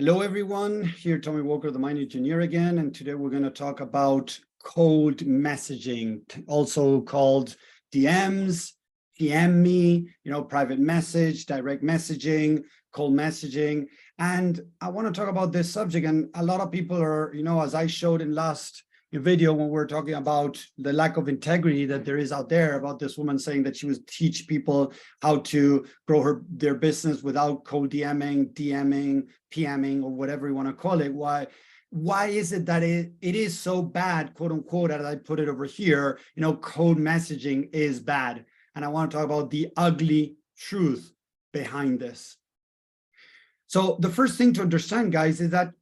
Hello, everyone. Here, Tommy Walker, the Mind Engineer again, and today we're going to talk about cold messaging, also called DMs, PM me, private message, direct messaging, cold messaging. And I want to talk about this subject. And a lot of people are, as I showed in last video when we were talking about the lack of integrity that there is out there about this woman saying that she would teach people how to grow their business without cold DMing, PMing, or whatever you want to call it. Why is it that it is so bad, quote unquote, as I put it over here, cold messaging is bad. And I want to talk about the ugly truth behind this. So the first thing to understand, guys, is that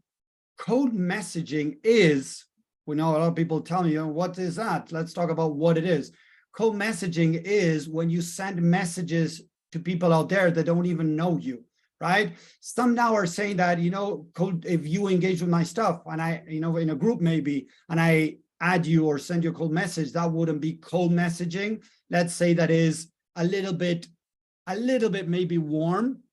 cold messaging is, we know a lot of people tell me, what is that? Let's talk about what it is. Cold messaging is when you send messages to people out there that don't even know you, right? Some now are saying that, if you engage with my stuff and I, in a group maybe, and I add you or send you a cold message, that wouldn't be cold messaging. Let's say that is a little bit maybe warm,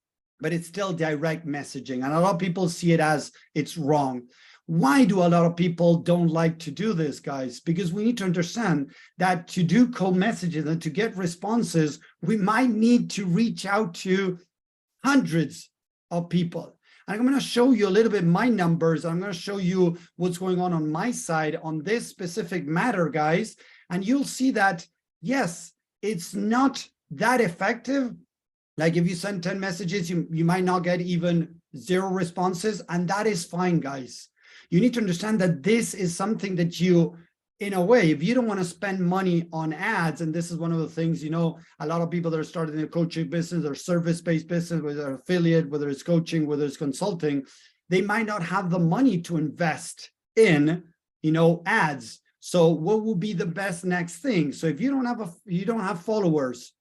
but it's still direct messaging. And a lot of people see it as it's wrong. Why do a lot of people don't like to do this, guys? Because we need to understand that to do cold messages and to get responses, we might need to reach out to hundreds of people. And I'm going to show you a little bit my numbers. I'm going to show you what's going on my side on this specific matter, guys. And you'll see that, yes, it's not that effective. Like if you send 10 messages, you might not get even 0 responses, and that is fine, guys. You need to understand that this is something that you, in a way, if you don't want to spend money on ads, and this is one of the things, a lot of people that are starting a coaching business or service-based business, whether they're affiliate, whether it's coaching, whether it's consulting, they might not have the money to invest in, ads. So what will be the best next thing? So if you don't have followers,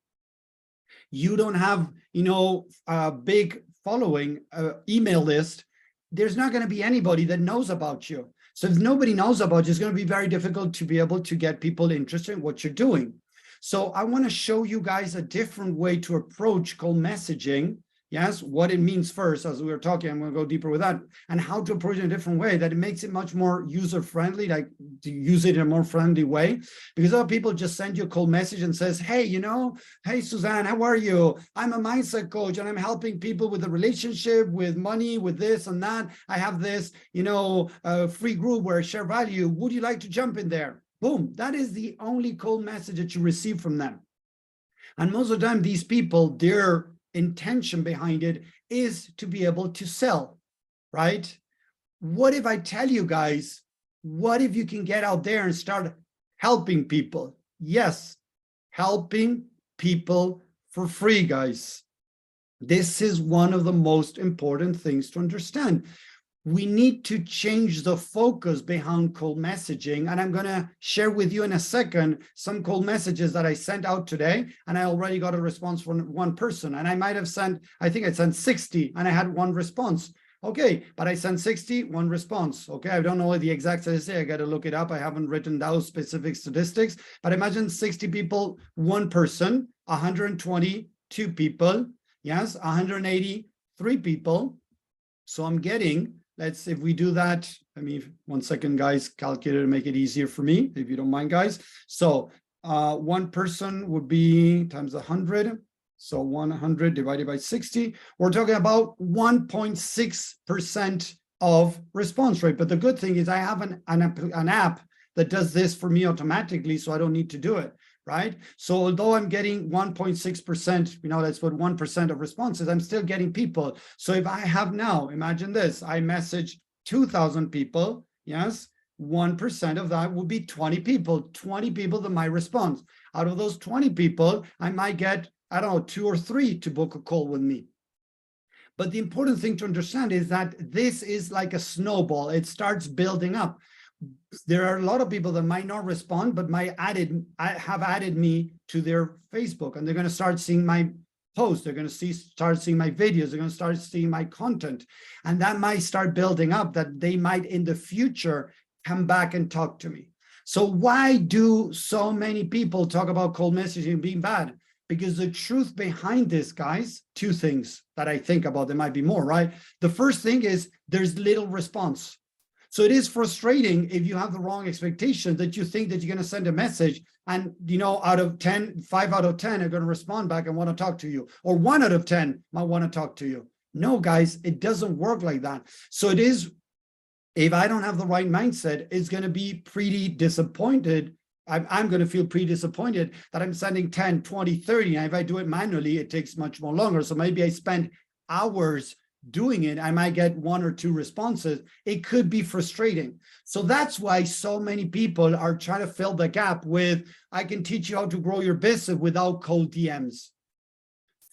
you don't have, a big following, email list, there's not going to be anybody that knows about you. So if nobody knows about you, it's going to be very difficult to be able to get people interested in what you're doing. So I want to show you guys a different way to approach cold messaging. Yes, what it means first, as we were talking, I'm going to go deeper with that, and how to approach it in a different way that it makes it much more user-friendly, like to use it in a more friendly way. Because other people just send you a cold message and says, hey, hey, Suzanne, how are you? I'm a mindset coach and I'm helping people with the relationship, with money, with this and that. I have this, free group where I share value. Would you like to jump in there? Boom. That is the only cold message that you receive from them. And most of the time, these people, their intention behind it is to be able to sell, right? What if I tell you guys, what if you can get out there and start helping people? Yes, helping people for free, guys. This is one of the most important things to understand. We need to change the focus behind cold messaging. And I'm going to share with you in a second some cold messages that I sent out today. And I already got a response from one person. And I might have sent, I think I sent 60 and I had 1 response. Okay, but I sent 60, 1 response. Okay, I don't know the exact statistic. I got to look it up. I haven't written those specific statistics. But imagine 60 people, 1 person, 122 people. Yes, 183 people. So I'm getting, if we do that, 1 second, guys, calculator to make it easier for me, if you don't mind, guys. So 1 person would be times 100. So 100 divided by 60. We're talking about 1.6% of response rate. But the good thing is I have an app that does this for me automatically, so I don't need to do it. Right? So although I'm getting 1.6%, let's put 1% of responses, I'm still getting people. So if I have now, imagine this, I message 2,000 people, yes, 1% of that would be 20 people that might respond. Out of those 20 people, I might get, 2 or 3 to book a call with me. But the important thing to understand is that this is like a snowball. It starts building up. There are a lot of people that might not respond, but have added me to their Facebook, and they're going to start seeing my posts. They're going to start seeing my videos. They're going to start seeing my content, and that might start building up that they might in the future come back and talk to me. So why do so many people talk about cold messaging being bad? Because the truth behind this, guys, two things that I think about, there might be more, right? The first thing is there's little response. So it is frustrating if you have the wrong expectation that you think that you're going to send a message and, out of 10, 5 out of 10 are going to respond back and want to talk to you, or 1 out of 10 might want to talk to you. No, guys, it doesn't work like that. So it is, if I don't have the right mindset, it's going to be pretty disappointed. I'm going to feel pretty disappointed that I'm sending 10, 20, 30. And if I do it manually, it takes much more longer. So maybe I spend hours doing it. I might get 1 or 2 responses. It could be frustrating. So that's why so many people are trying to fill the gap with, I can teach you how to grow your business without cold DMs.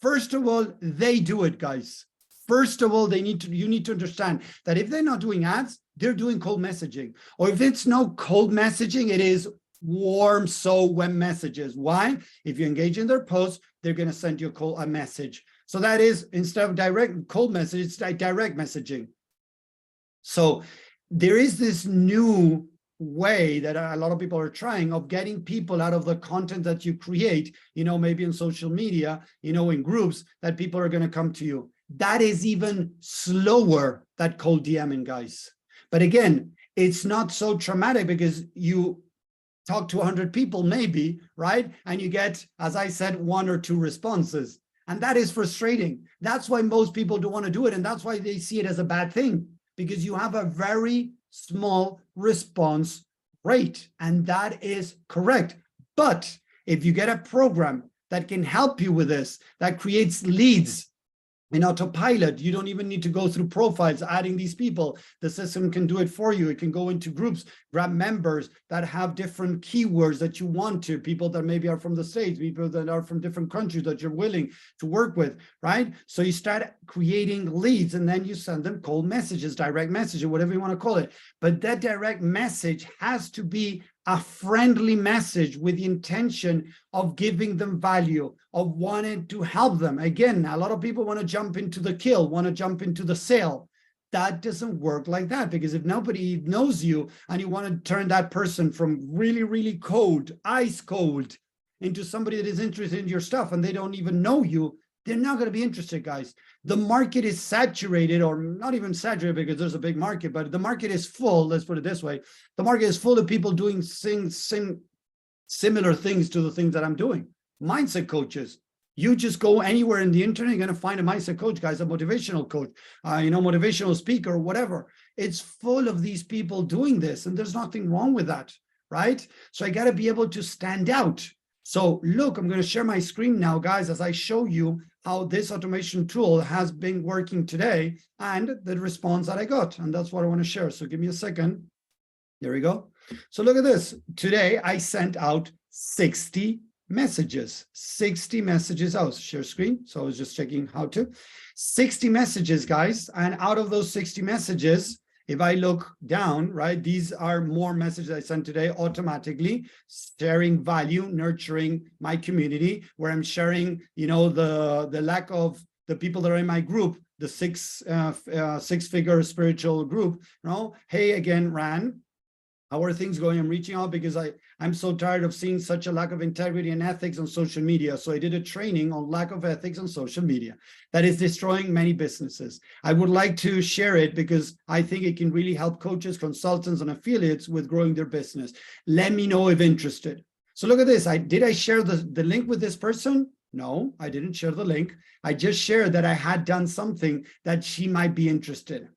First of all, they do it, guys. First of all, you need to understand that if they're not doing ads, they're doing cold messaging. Or if it's no cold messaging, it is warm, so web messages. Why? If you engage in their posts, they're going to send you a message. So that is, instead of direct cold message, it's like direct messaging. So there is this new way that a lot of people are trying of getting people out of the content that you create, maybe in social media, in groups, that people are going to come to you. That is even slower, that cold DMing, guys. But again, it's not so traumatic because you talk to 100 people maybe, right? And you get, as I said, 1 or 2 responses. And that is frustrating. That's why most people don't want to do it. And that's why they see it as a bad thing, because you have a very small response rate. And that is correct. But if you get a program that can help you with this, that creates leads in autopilot, you don't even need to go through profiles, adding these people. The system can do it for you. It can go into groups, grab members that have different keywords that you want to, people that maybe are from the States, people that are from different countries that you're willing to work with, right? So you start creating leads and then you send them cold messages, direct messages, whatever you want to call it. But that direct message has to be a friendly message with the intention of giving them value, of wanting to help them. Again, a lot of people want to jump into the kill, want to jump into the sale. That doesn't work like that, because if nobody knows you and you want to turn that person from really, really cold, ice cold, into somebody that is interested in your stuff and they don't even know you, they're not going to be interested, guys. The market is saturated, or not even saturated because there's a big market, but the market is full. Let's put it this way. The market is full of people doing similar things to the things that I'm doing. Mindset coaches. You just go anywhere in the internet, you're going to find a mindset coach, guys, a motivational coach, motivational speaker, whatever. It's full of these people doing this, and there's nothing wrong with that, right? So I got to be able to stand out. So look, I'm going to share my screen now, guys, as I show you how this automation tool has been working today and the response that I got. And that's what I want to share. So give me a second. There we go. So look at this. Today, I sent out 60 messages, 60 messages out. Share screen. So I was just checking how to. 60 messages, guys. And out of those 60 messages, if I look down, right, these are more messages I sent today automatically, sharing value, nurturing my community, where I'm sharing, the lack of the people that are in my group, the six-figure spiritual group, hey, again, Ran, how are things going? I'm reaching out because I'm so tired of seeing such a lack of integrity and ethics on social media. So I did a training on lack of ethics on social media that is destroying many businesses. I would like to share it because I think it can really help coaches, consultants, and affiliates with growing their business. Let me know if interested. So look at this. Did I share the link with this person? No, I didn't share the link. I just shared that I had done something that she might be interested in.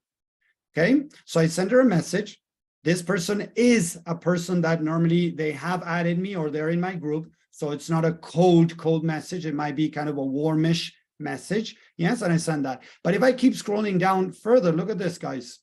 Okay, so I sent her a message. This person is a person that normally they have added me or they're in my group. So it's not a cold message. It might be kind of a warmish message. Yes, and I send that. But if I keep scrolling down further, look at this, guys.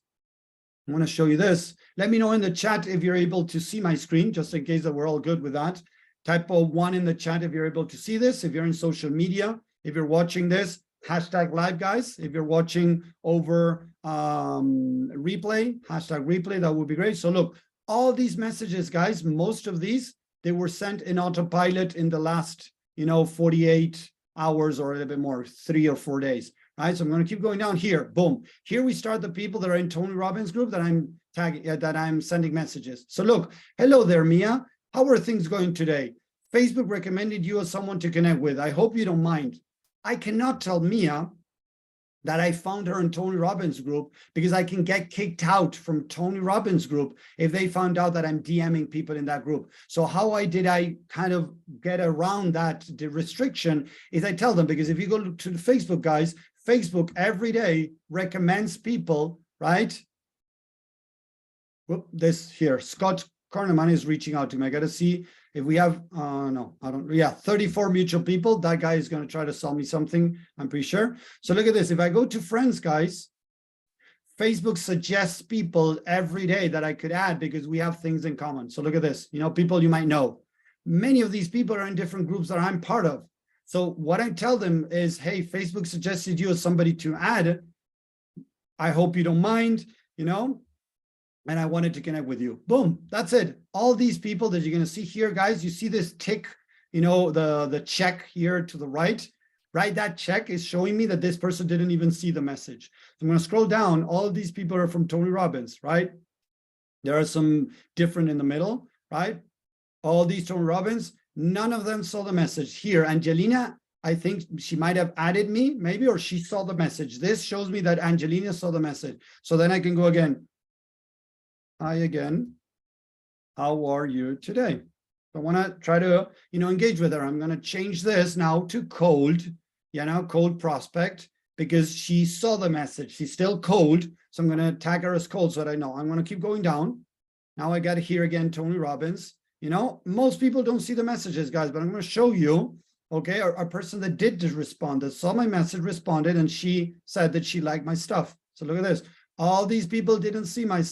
I want to show you this. Let me know in the chat if you're able to see my screen, just in case that we're all good with that. Type 1 in the chat if you're able to see this. If you're in social media, if you're watching this, #live, guys. If you're watching over replay, #replay, that would be great. So look, all these messages, guys, most of these, they were sent in autopilot in the last, 48 hours or a little bit more, 3 or 4 days, right? So I'm going to keep going down here. Boom. Here we start the people that are in Tony Robbins group that I'm tagging, that I'm sending messages. So look, hello there, Mia. How are things going today? Facebook recommended you as someone to connect with. I hope you don't mind. I cannot tell Mia that I found her in Tony Robbins group because I can get kicked out from Tony Robbins group if they found out that I'm DMing people in that group. So how I kind of get around that the restriction is I tell them, because if you go to the Facebook, guys, Facebook every day recommends people, right? Whoop, this here, Scott Korneman is reaching out to me. I got to see if we have, no, I don't, yeah, 34 mutual people. That guy is going to try to sell me something, I'm pretty sure. So look at this. If I go to friends, guys, Facebook suggests people every day that I could add because we have things in common. So look at this, you know, people you might know. Many of these people are in different groups that I'm part of. So what I tell them is, hey, Facebook suggested you as somebody to add. I hope you don't mind, you know, and I wanted to connect with you. Boom, that's it. All these people that you're going to see here, guys, you see this tick, you know, the check here to the right, right? That check is showing me that this person didn't even see the message. So I'm going to scroll down. All of these people are from Tony Robbins, right? There are some different in the middle, right? All these Tony Robbins, none of them saw the message. Here, Angelina, I think she might have added me, maybe, or she saw the message. This shows me that Angelina saw the message. So then I can go again. Hi again. How are you today? I want to try to, you know, engage with her. I'm going to change this now to cold, you know, cold prospect, because she saw the message. She's still cold. So I'm going to tag her as cold so that I know. I'm going to keep going down. Now I got here again, Tony Robbins. You know, most people don't see the messages, guys, but I'm going to show you, okay, a person that did respond, that saw my message, responded, and she said that she liked my stuff. So look at this. All these people didn't see my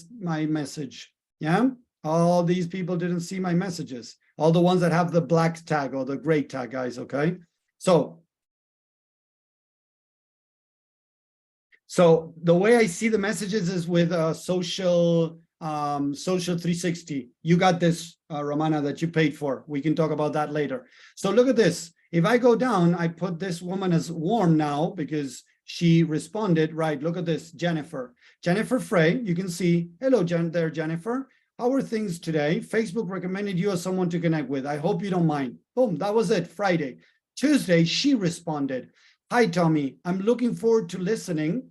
message. Yeah. All these people didn't see my messages. All the ones that have the black tag or the gray tag, guys. Okay. So the way I see the messages is with social 360. You got this, Romana, that you paid for. We can talk about that later. So look at this. If I go down, I put this woman as warm now because she responded, right? Look at this, Jennifer Frey. You can see, hello, Jennifer. How are things today? Facebook recommended you as someone to connect with. I hope you don't mind. Boom, that was it, Friday. Tuesday, she responded. Hi, Tommy. I'm looking forward to listening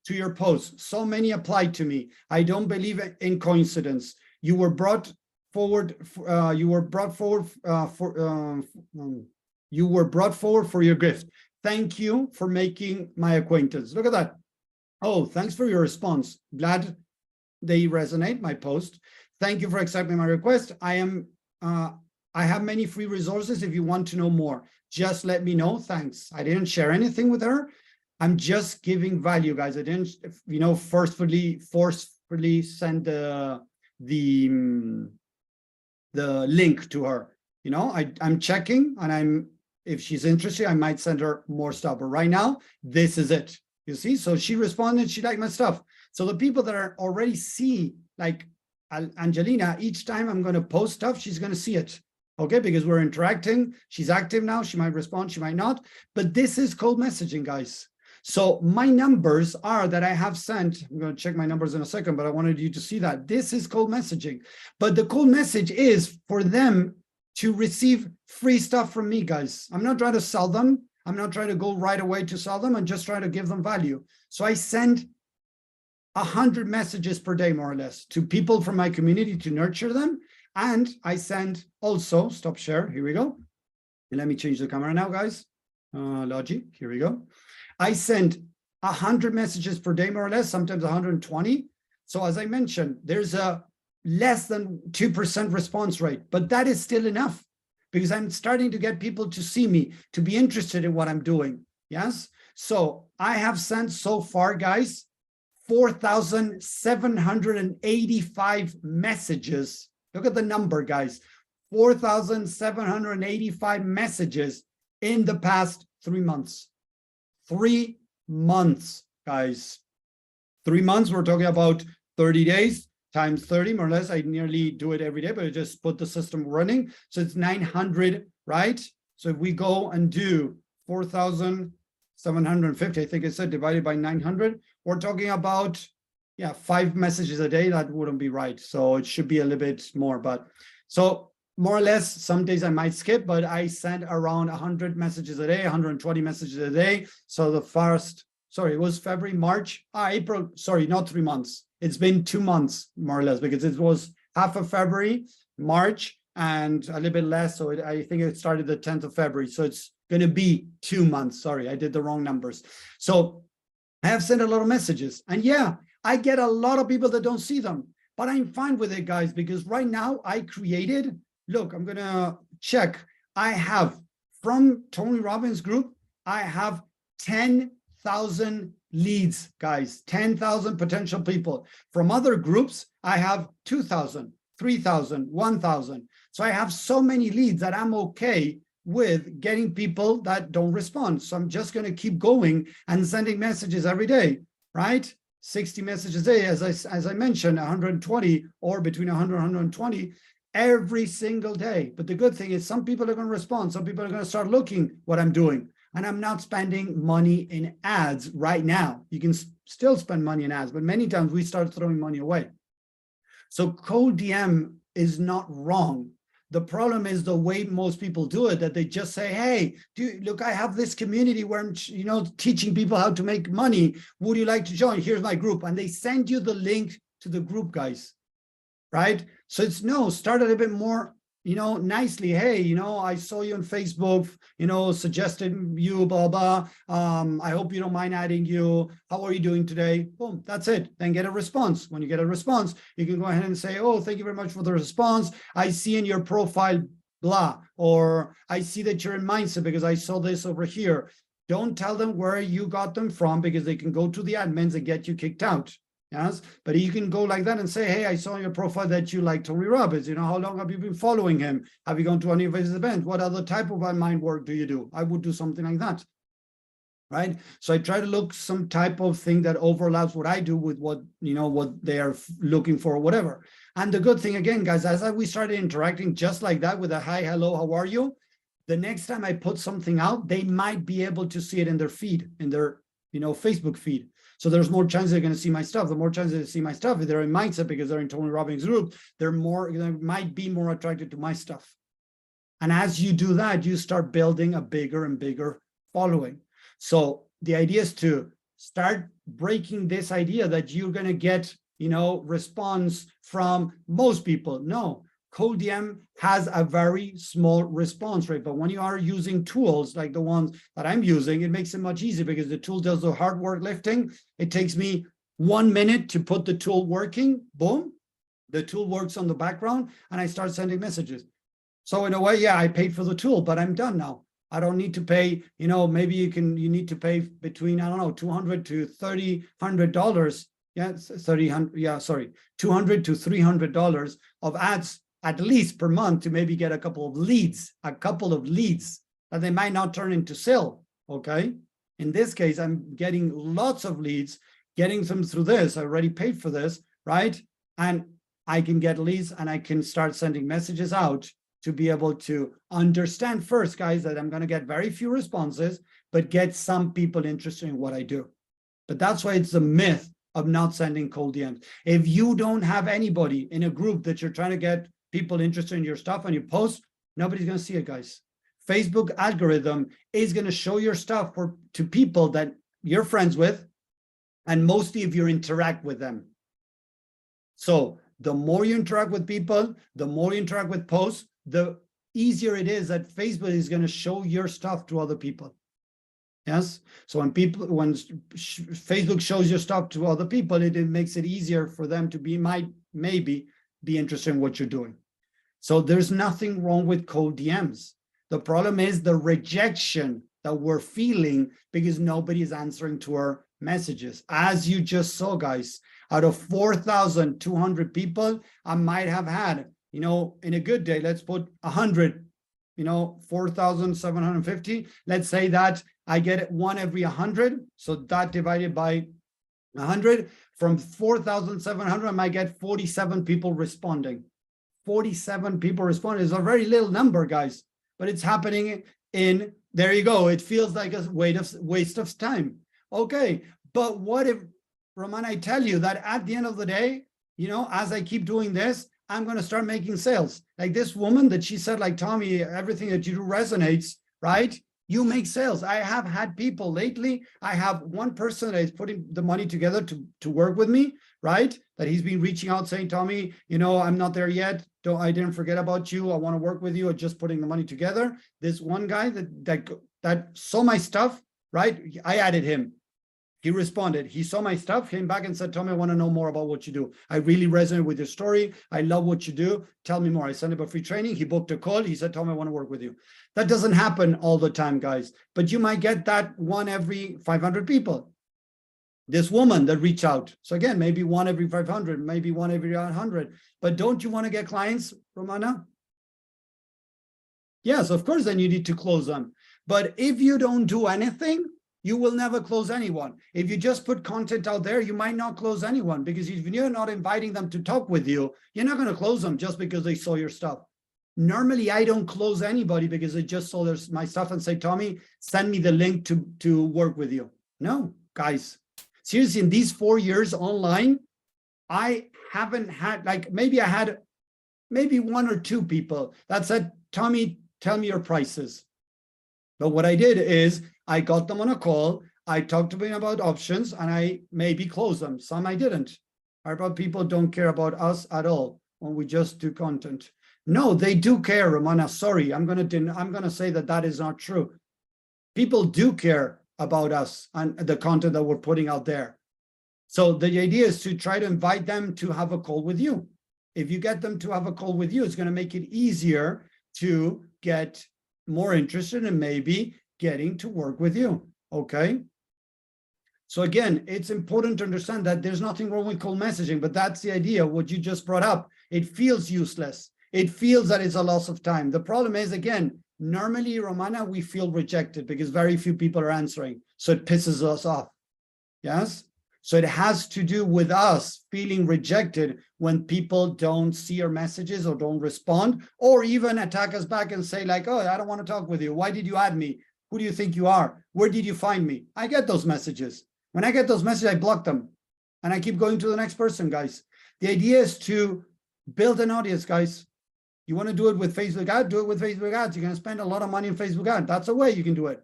to your posts. So many applied to me. I don't believe in coincidence. You were brought forward. You were brought forward for your gift. Thank you for making my acquaintance. Look at that. Oh, thanks for your response. Glad they resonate, my post. Thank you for accepting my request. I have many free resources if you want to know more. Just let me know. Thanks. I didn't share anything with her. I'm just giving value, guys. I didn't, you know, forcefully send the link to her. You know, I'm checking, and if she's interested, I might send her more stuff. But right now, this is it. You see, so she responded, she liked my stuff. So the people that are already see, like Angelina, each time I'm going to post stuff, she's going to see it. Okay, because we're interacting. She's active now. She might respond, she might not. But this is cold messaging, guys. So my numbers are that I have sent, I'm going to check my numbers in a second, but I wanted you to see that this is cold messaging. But the cold message is for them to receive free stuff from me, guys. I'm not trying to sell them. I'm not trying to go right away to sell them. I'm just trying to give them value. So I send 100 messages per day, more or less, to people from my community to nurture them. And I send also, stop share, here we go. And let me change the camera now, guys. Logic, here we go. I send 100 messages per day, more or less, sometimes 120. So as I mentioned, there's a less than 2% response rate, but that is still enough because I'm starting to get people to see me, to be interested in what I'm doing. Yes. So I have sent so far, guys, 4,785 messages. Look at the number, guys. 4,785 messages in the past 3 months. 3 months, guys. 3 months, we're talking about 30 days times 30, more or less. I nearly do it every day, but I just put the system running. So it's 900, right? So if we go and do 4,750, I think I said, divided by 900, we're talking about, yeah, 5 messages a day. That wouldn't be right. So it should be a little bit more. But so more or less, some days I might skip, but I send around 100 messages a day, 120 messages a day. So the first, sorry, it was February, March, April, sorry, not 3 months. It's been 2 months, more or less, because it was half of February, March, and a little bit less. So I think it started the 10th of February. So it's going to be 2 months. Sorry, I did the wrong numbers. So I have sent a lot of messages. And yeah, I get a lot of people that don't see them. But I'm fine with it, guys, because right now I created, look, I'm going to check. I have, from Tony Robbins group, I have 10,000 leads, guys, 10,000 potential people. From other groups, I have 2,000, 3,000, 1,000. So I have so many leads that I'm okay with getting people that don't respond. So I'm just going to keep going and sending messages every day, right? 60 messages a day, as I mentioned, 120 or between 100 and 120 every single day. But the good thing is some people are going to respond. Some people are going to start looking what I'm doing. And I'm not spending money in ads right now. You can still spend money in ads, but many times we start throwing money away. So cold DM is not wrong. The problem is the way most people do it, that they just say, hey, look, I have this community where I'm, teaching people how to make money. Would you like to join? Here's my group. And they send you the link to the group, guys, right? So it's no, start a little bit more, nicely. Hey, I saw you on Facebook, suggested you, blah, blah. I hope you don't mind adding you. How are you doing today? Boom, that's it. Then get a response. When you get a response, you can go ahead and say, oh, thank you very much for the response. I see in your profile, blah, or I see that you're in mindset because I saw this over here. Don't tell them where you got them from because they can go to the admins and get you kicked out. Yes, but you can go like that and say, hey, I saw in your profile that you like Tony Robbins. How long have you been following him? Have you gone to any of his events? What other type of mind work do you do? I would do something like that, right? So I try to look some type of thing that overlaps what I do with what, what they are looking for or whatever. And the good thing, again, guys, as we started interacting just like that with a hi, hello, how are you? The next time I put something out, they might be able to see it in their feed, in their, Facebook feed. So there's more chance they're going to see my stuff. The more chances they see my stuff, if they're in mindset because they're in Tony Robbins group, they might be more attracted to my stuff. And as you do that, you start building a bigger and bigger following. So the idea is to start breaking this idea that you're going to get, response from most people. No, cold DM has a very small response rate, but when you are using tools like the ones that I'm using, it makes it much easier because the tool does the hard work lifting. It takes me 1 minute to put the tool working, boom, the tool works on the background and I start sending messages. So in a way, yeah, I paid for the tool, but I'm done now. I don't need to pay, maybe you need to pay between, I don't know, $200 to $300. Yeah, $200 to $300 of ads at least per month to maybe get a couple of leads that they might not turn into sale, okay? In this case, I'm getting lots of leads, getting them through this. I already paid for this, right? And I can get leads and I can start sending messages out to be able to understand first, guys, that I'm going to get very few responses, but get some people interested in what I do. But that's why it's a myth of not sending cold DMs. If you don't have anybody in a group that you're trying to get people interested in your stuff and you post, nobody's going to see it, guys. Facebook algorithm is going to show your stuff to people that you're friends with, and mostly if you interact with them. So the more you interact with people, the more you interact with posts, the easier it is that Facebook is going to show your stuff to other people. Yes. So when Facebook shows your stuff to other people, it makes it easier for them to maybe be interested in what you're doing. So there's nothing wrong with cold DMs. The problem is the rejection that we're feeling because nobody is answering to our messages. As you just saw, guys, out of 4,200 people, I might have had, in a good day, let's put 100, 4,750. Let's say that I get one every 100. So that divided by 100, from 4,700, I might get 47 people responding. 47 people responding is a very little number, guys, but it's happening there you go. It feels like a waste of time. Okay, but what if, Roman, I tell you that at the end of the day, as I keep doing this, I'm going to start making sales. Like this woman that she said, like, Tommy, everything that you do resonates, right? You make sales. I have had people lately. I have one person that is putting the money together to work with me, right? That he's been reaching out saying, Tommy, you know, I'm not there yet. I didn't forget about you. I want to work with you. I'm just putting the money together. This one guy that saw my stuff, right? I added him. He responded. He saw my stuff, came back and said, Tommy, I want to know more about what you do. I really resonate with your story. I love what you do. Tell me more. I sent him a free training. He booked a call. He said, Tommy, I want to work with you. That doesn't happen all the time, guys, but you might get that one every 500 people. This woman that reached out. So again, maybe one every 500, maybe one every 100. But don't you want to get clients, Romana? Yes, of course, then you need to close them. But if you don't do anything, you will never close anyone. If you just put content out there, you might not close anyone, because if you're not inviting them to talk with you, you're not going to close them just because they saw your stuff. Normally, I don't close anybody because they just saw my stuff and say, Tommy, send me the link to work with you. No, guys, seriously, in these 4 years online, I haven't had, like, maybe I had maybe 1 or 2 people that said, Tommy, tell me your prices. But what I did is I got them on a call. I talked to them about options and I maybe closed them. Some I didn't. Our people don't care about us at all when we just do content. No, they do care, Romana. Sorry, I'm gonna say that is not true. People do care about us and the content that we're putting out there. So the idea is to try to invite them to have a call with you. If you get them to have a call with you, it's going to make it easier to get more interested in maybe getting to work with you. Okay. So again, it's important to understand that there's nothing wrong with cold messaging, but that's the idea, what you just brought up. It feels useless. It feels that it's a loss of time. The problem is, again, normally, Romana, we feel rejected because very few people are answering. So it pisses us off. Yes. So it has to do with us feeling rejected when people don't see our messages or don't respond, or even attack us back and say like, oh, I don't want to talk with you. Why did you add me? Who do you think you are? Where did you find me? I get those messages. When I get those messages, I block them and I keep going to the next person, guys. The idea is to build an audience, guys. You want to do it with Facebook ads? Do it with Facebook ads. You're going to spend a lot of money on Facebook ads. That's a way you can do it.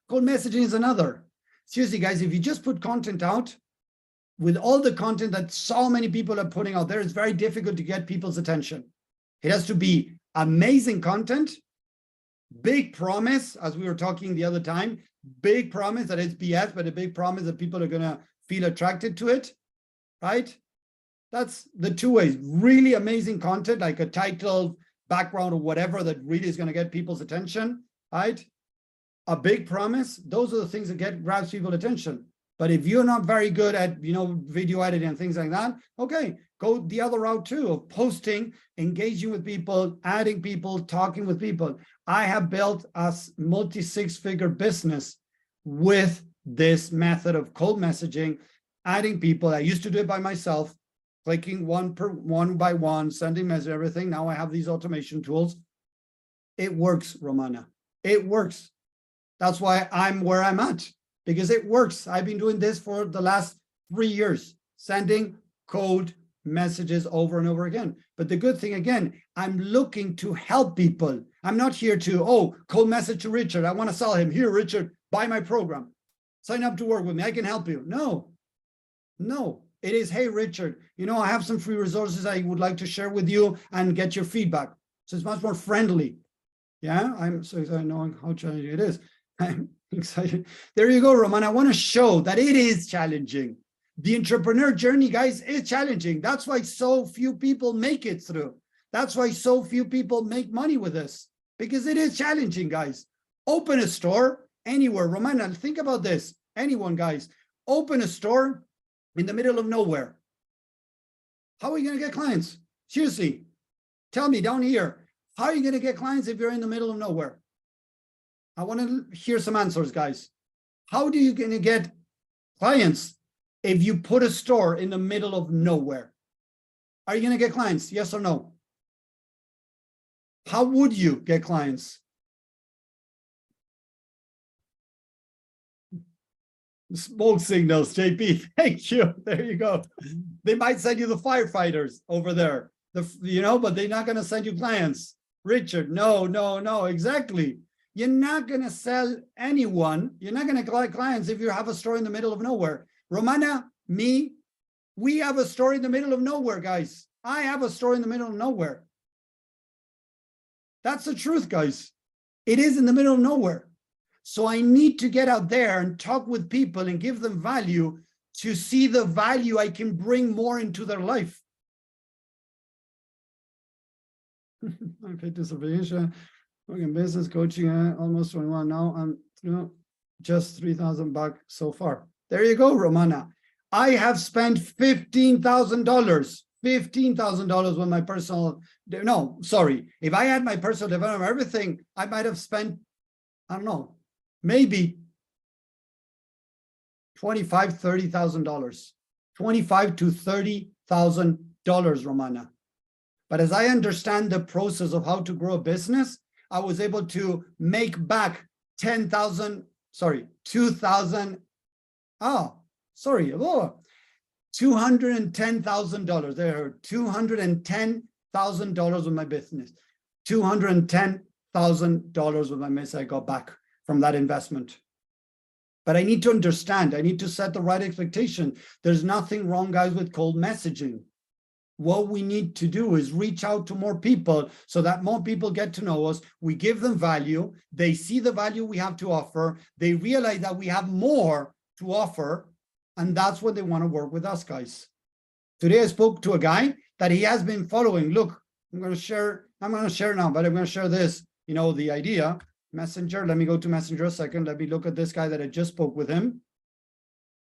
Cold messaging is another. Seriously, guys, if you just put content out, with all the content that so many people are putting out there, it's very difficult to get people's attention. It has to be amazing content, big promise, as we were talking the other time, big promise that it's BS, but a big promise that people are going to feel attracted to it, right? That's the 2 ways. Really amazing content, like a title, background, or whatever that really is going to get people's attention, right? A big promise, those are the things that grabs people's attention. But if you're not very good at, video editing and things like that, okay, go the other route too, of posting, engaging with people, adding people, talking with people. I have built a multi-6-figure business with this method of cold messaging, adding people. I used to do it by myself, clicking one by one, sending message, everything. Now I have these automation tools. It works, Romana. It works. That's why I'm where I'm at, because it works. I've been doing this for the last 3 years, sending cold messages over and over again. But the good thing, again, I'm looking to help people. I'm not here to, cold message to Richard. I want to sell him. Here, Richard, buy my program. Sign up to work with me. I can help you. No. It is, hey, Richard, I have some free resources I would like to share with you and get your feedback. So it's much more friendly. Yeah, I'm so excited knowing how challenging it is. I'm excited. There you go, Roman. I want to show that it is challenging. The entrepreneur journey, guys, is challenging. That's why so few people make it through. That's why so few people make money with this, because it is challenging, guys. Open a store anywhere. Romana, think about this. Anyone, guys, open a store in the middle of nowhere. How are you going to get clients? Seriously, tell me down here. How are you going to get clients if you're in the middle of nowhere? I want to hear some answers, guys. How are you going to get clients if you put a store in the middle of nowhere? Are you going to get clients? Yes or no? How would you get clients? Smoke signals, JP. Thank you. There you go. They might send you the firefighters over there. But they're not going to send you clients. Richard, no, exactly. You're not going to sell anyone. You're not going to collect clients if you have a store in the middle of nowhere. Romana, me, we have a store in the middle of nowhere, guys. I have a store in the middle of nowhere. That's the truth, guys. It is in the middle of nowhere. So I need to get out there and talk with people and give them value to see the value I can bring more into their life. Okay, distribution, working business, coaching, almost 21 now. I'm just 3,000 back so far. There you go, Romana. I have spent $15,000 with my personal, no, sorry. If I had my personal development, everything, I might have spent, I don't know, maybe $25,000, $30,000, $25,000 to $30,000, Romana. But as I understand the process of how to grow a business, I was able to make back $210,000. There are $210,000 with my business. $210,000 with my business I got back from that investment. But I need to understand, I need to set the right expectation. There's nothing wrong, guys, with cold messaging. What we need to do is reach out to more people so that more people get to know us. We give them value. They see the value we have to offer. They realize that we have more to offer. And that's when they want to work with us, guys. Today, I spoke to a guy that he has been following. Look, I'm going to share now, but I'm going to share this, the idea. Messenger, let me go to Messenger a second. Let me look at this guy that I just spoke with him.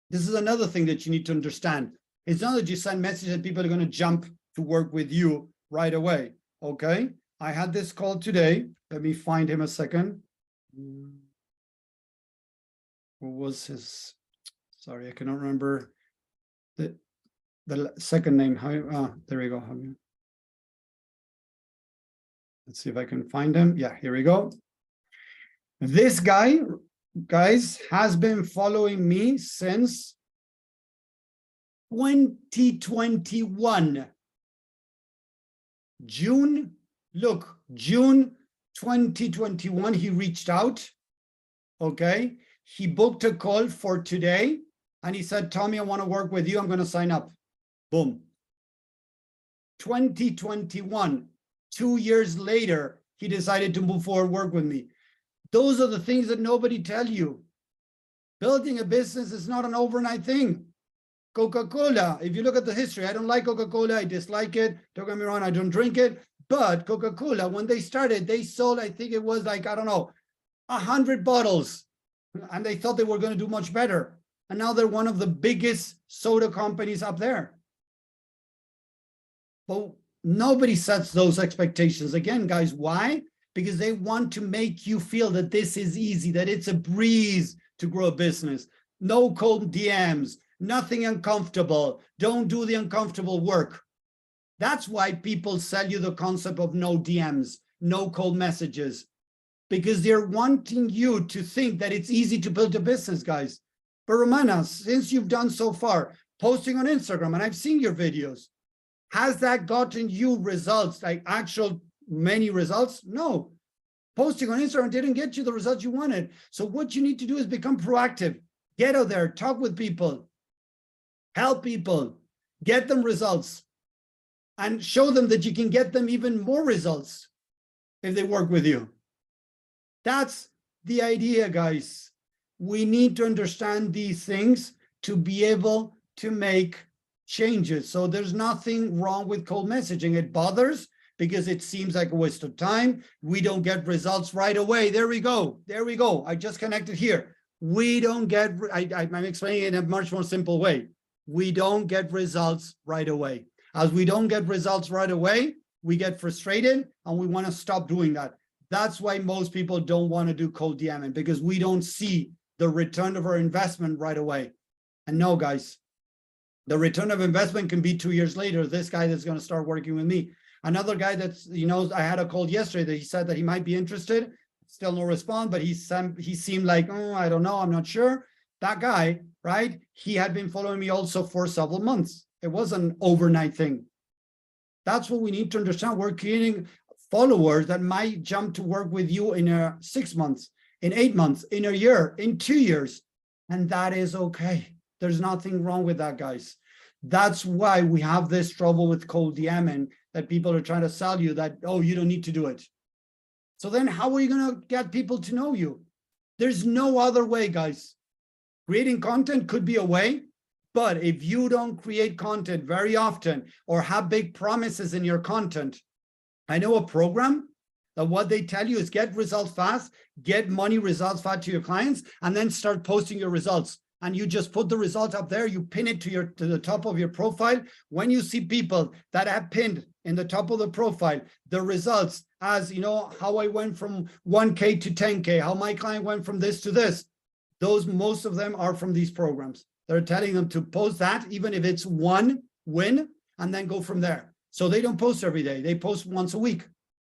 This is another thing that you need to understand. It's not that you send messages and people are going to jump to work with you right away. Okay. I had this call today. Let me find him a second. Who was his? Sorry, I cannot remember the second name. There we go. Let's see if I can find him. Yeah, here we go. This guy, guys, has been following me since 2021. June 2021, he reached out. Okay. He booked a call for today and he said, Tommy, I want to work with you. I'm going to sign up. Boom. 2021, 2 years later, he decided to move forward, work with me. Those are the things that nobody tells you. Building a business is not an overnight thing. Coca-Cola, if you look at the history, I don't like Coca-Cola, I dislike it, don't get me wrong, I don't drink it, but Coca-Cola, when they started, they sold, I think it was like, I don't know, 100 bottles, and they thought they were going to do much better, and now they're one of the biggest soda companies up there. But nobody sets those expectations. Again, guys, why? Because they want to make you feel that this is easy, that it's a breeze to grow a business. No cold DMs, nothing uncomfortable. Don't do the uncomfortable work. That's why people sell you the concept of no DMs, no cold messages, because they're wanting you to think that it's easy to build a business, guys. But Romana, since you've done so far, posting on Instagram, and I've seen your videos, has that gotten you results, like actual many results? No. Posting on Instagram didn't get you the results you wanted. So what you need to do is become proactive. Get out there, talk with people, help people, get them results, and show them that you can get them even more results if they work with you. That's the idea, guys. We need to understand these things to be able to make changes. So there's nothing wrong with cold messaging. It bothers because it seems like a waste of time. We don't get results right away. There we go. There we go. I just connected here. We don't get, I'm explaining it in a much more simple way. We don't get results right away. As we don't get results right away, we get frustrated and we want to stop doing that. That's why most people don't want to do cold DMing, because we don't see the return of our investment right away. And no, guys, the return of investment can be 2 years later. This guy that's going to start working with me. Another guy that's, I had a call yesterday that he said that he might be interested. Still no response, but he seemed like, oh, I don't know, I'm not sure. That guy, right? He had been following me also for several months. It wasn't an overnight thing. That's what we need to understand. We're creating followers that might jump to work with you in 6 months, in 8 months, in a year, in 2 years. And that is okay. There's nothing wrong with that, guys. That's why we have this trouble with cold DMing, that people are trying to sell you that, oh, you don't need to do it. So then how are you going to get people to know you? There's no other way, guys. Creating content could be a way, but if you don't create content very often or have big promises in your content, I know a program that what they tell you is get results fast, get money results fast to your clients, and then start posting your results. And you just put the result up there, you pin it to the top of your profile. When you see people that have pinned in the top of the profile, the results, as you know, how I went from 1K to 10K, how my client went from this to this, those, most of them are from these programs. They're telling them to post that, even if it's one win, and then go from there. So they don't post every day, they post once a week,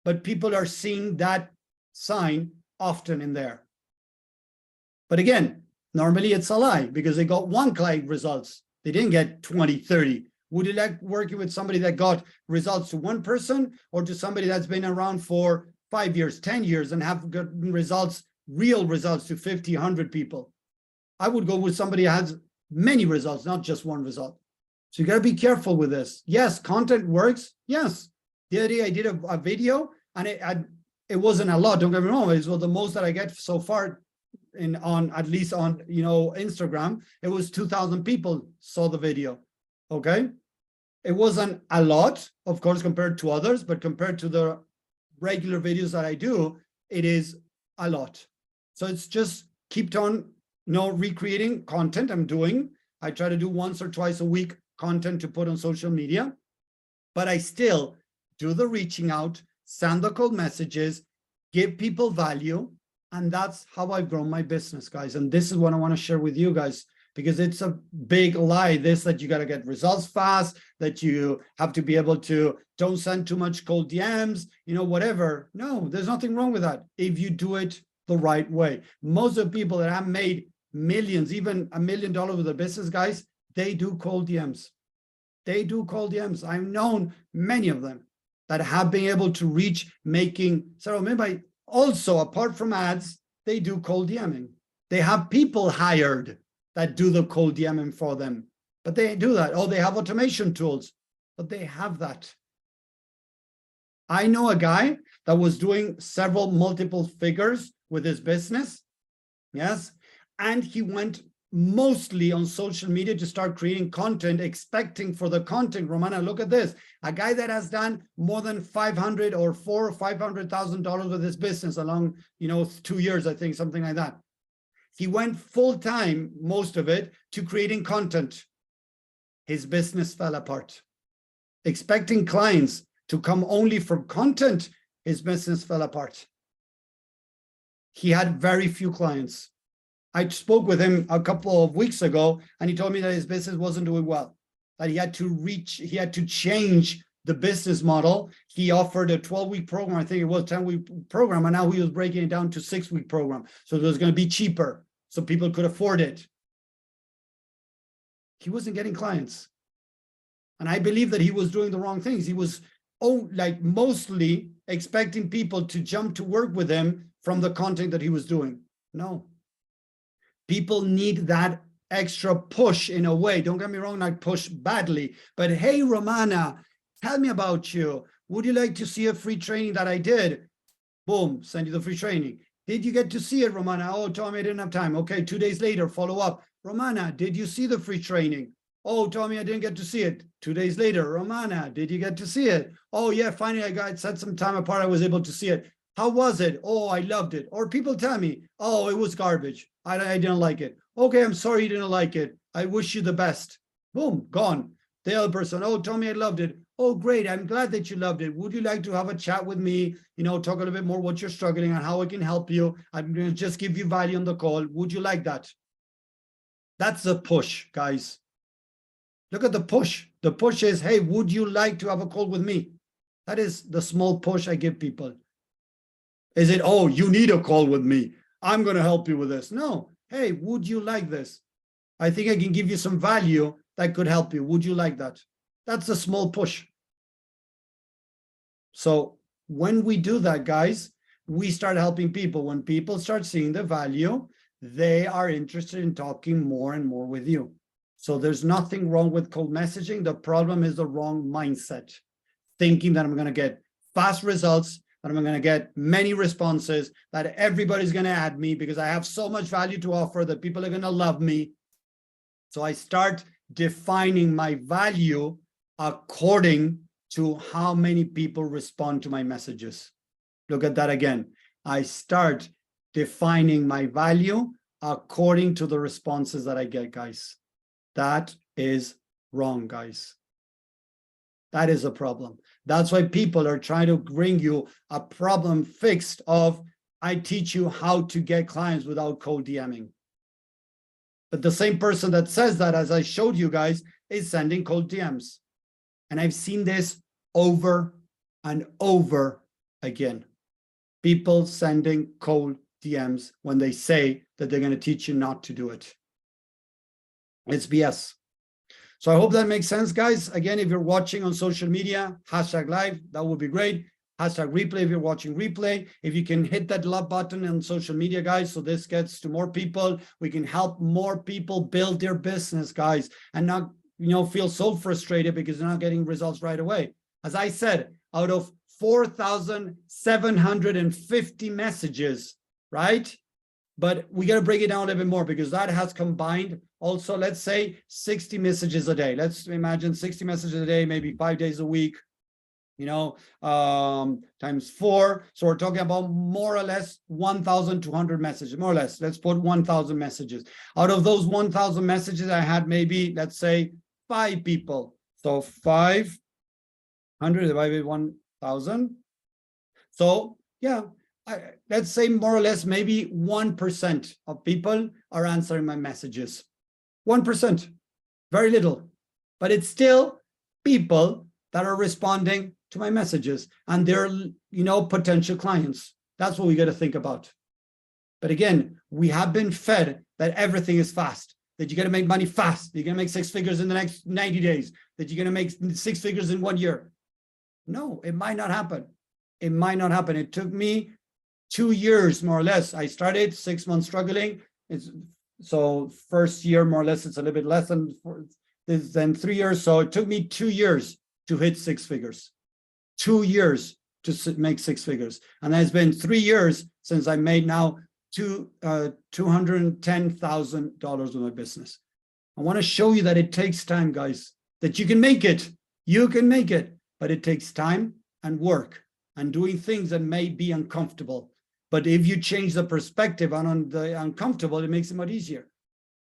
but people are seeing that sign often in there. But again, normally it's a lie because they got one client results. They didn't get 20, 30. Would you like working with somebody that got results to one person or to somebody that's been around for 5 years, 10 years and have good results, real results to 50, 100 people? I would go with somebody who has many results, not just one result. So you got to be careful with this. Yes, content works. Yes. The other day I did a video and it wasn't a lot. Don't get me wrong. It was the most that I get so far on at least on Instagram. It was 2,000 people saw the video. Okay. It wasn't a lot, of course, compared to others, but compared to the regular videos that I do, it is a lot. So it's just keep on recreating content I'm doing. I try to do once or twice a week content to put on social media, but I still do the reaching out, send the cold messages, give people value. And that's how I've grown my business, guys. And this is what I want to share with you guys, because it's a big lie, that you got to get results fast, that you have to be able to don't send too much cold DMs, whatever. No, there's nothing wrong with that if you do it the right way. Most of the people that have made millions, even $1 million with their business, guys, they do cold DMs. They do cold DMs. I've known many of them that have been able to reach making several million. Also, apart from ads, they do cold DMing. They have people hired that do the cold DMing for them, but they do that. Oh, they have automation tools, but they have that. I know a guy that was doing multiple figures with his business. Yes. And he went mostly on social media to start creating content, expecting for the content. Romana, look at this. A guy that has done more than 500 or $400,000 or $500,000 with his business along, 2 years, I think, something like that. He went full time, most of it, to creating content. His business fell apart. Expecting clients to come only from content, his business fell apart. He had very few clients. I spoke with him a couple of weeks ago, and he told me that his business wasn't doing well, that he had to change the business model. He offered a 12-week program. I think it was a 10-week program, and now he was breaking it down to 6-week program. So it was going to be cheaper, so people could afford it. He wasn't getting clients. And I believe that he was doing the wrong things. He was mostly expecting people to jump to work with him from the content that he was doing. No. People need that extra push in a way. Don't get me wrong, not push badly, but hey, Romana, tell me about you. Would you like to see a free training that I did? Boom, send you the free training. Did you get to see it, Romana? Oh, Tommy, I didn't have time. Okay, 2 days later, follow up. Romana, did you see the free training? Oh, Tommy, I didn't get to see it. 2 days later, Romana, did you get to see it? Oh, yeah, finally, I set some time apart. I was able to see it. How was it? Oh, I loved it. Or people tell me, oh, it was garbage. I didn't like it. Okay, I'm sorry you didn't like it. I wish you the best. Boom, gone. The other person, oh, Tommy, I loved it. Oh, great. I'm glad that you loved it. Would you like to have a chat with me? Talk a little bit more what you're struggling and how I can help you. I'm going to just give you value on the call. Would you like that? That's the push, guys. Look at the push. The push is, hey, would you like to have a call with me? That is the small push I give people. Is it, oh, you need a call with me, I'm going to help you with this? No. Hey, would you like this? I think I can give you some value that could help you. Would you like that? That's a small push. So when we do that, guys, we start helping people. When people start seeing the value, they are interested in talking more and more with you. So there's nothing wrong with cold messaging. The problem is the wrong mindset, thinking that I'm going to get fast results, that I'm going to get many responses, that everybody's going to add me because I have so much value to offer that people are going to love me. So I start defining my value according to how many people respond to my messages. Look at that again. I start defining my value according to the responses that I get, guys. That is wrong, guys. That is a problem. That's why people are trying to bring you a problem fixed of, I teach you how to get clients without cold DMing. But the same person that says that, as I showed you guys, is sending cold DMs. And I've seen this over and over again. People sending cold DMs when they say that they're going to teach you not to do it. It's BS. So I hope that makes sense, guys. Again, if you're watching on social media, #live, that would be great. #replay if you're watching replay. If you can hit that love button on social media, guys, so this gets to more people. We can help more people build their business, guys, and not, feel so frustrated because they're not getting results right away. As I said, out of 4,750 messages, right? But we got to break it down a little bit more because that has combined also, let's say 60 messages a day. Let's imagine 60 messages a day, maybe 5 days a week, times 4. So we're talking about more or less 1,200 messages, more or less. Let's put 1,000 messages. Out of those 1,000 messages, I had maybe, let's say, 5 people. So 500 divided by 1,000. So yeah, let's say more or less maybe 1% of people are answering my messages. 1%, very little, but it's still people that are responding to my messages, and they're, potential clients. That's what we got to think about. But again, we have been fed that everything is fast, that you got to make money fast, you're going to make 6 figures in the next 90 days, that you're going to make 6 figures in 1 year. No, it might not happen. It might not happen. It took me 2 years, more or less. I started 6 months struggling. So first year, more or less, it's a little bit less than 3 years. So it took me 2 years to hit 6 figures. 2 years to make 6 figures. And it's been 3 years since I made now $210,000 with my business. I want to show you that it takes time, guys, that you can make it. You can make it, but it takes time and work and doing things that may be uncomfortable. But if you change the perspective on the uncomfortable, it makes it much easier.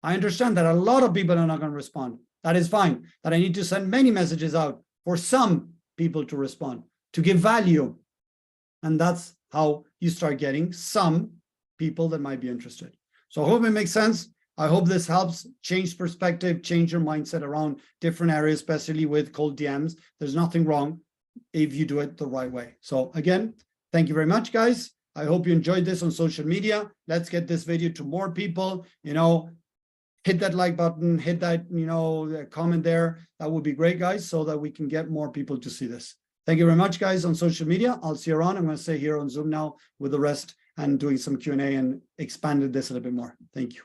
I understand that a lot of people are not going to respond. That is fine. That I need to send many messages out for some people to respond, to give value. And that's how you start getting some people that might be interested. So I hope it makes sense. I hope this helps change perspective, change your mindset around different areas, especially with cold DMs. There's nothing wrong if you do it the right way. So again, thank you very much, guys. I hope you enjoyed this on social media. Let's get this video to more people. Hit that like button, hit that, comment there. That would be great, guys, so that we can get more people to see this. Thank you very much, guys, on social media. I'll see you around. I'm going to stay here on Zoom now with the rest and doing some Q&A and expanded this a little bit more. Thank you.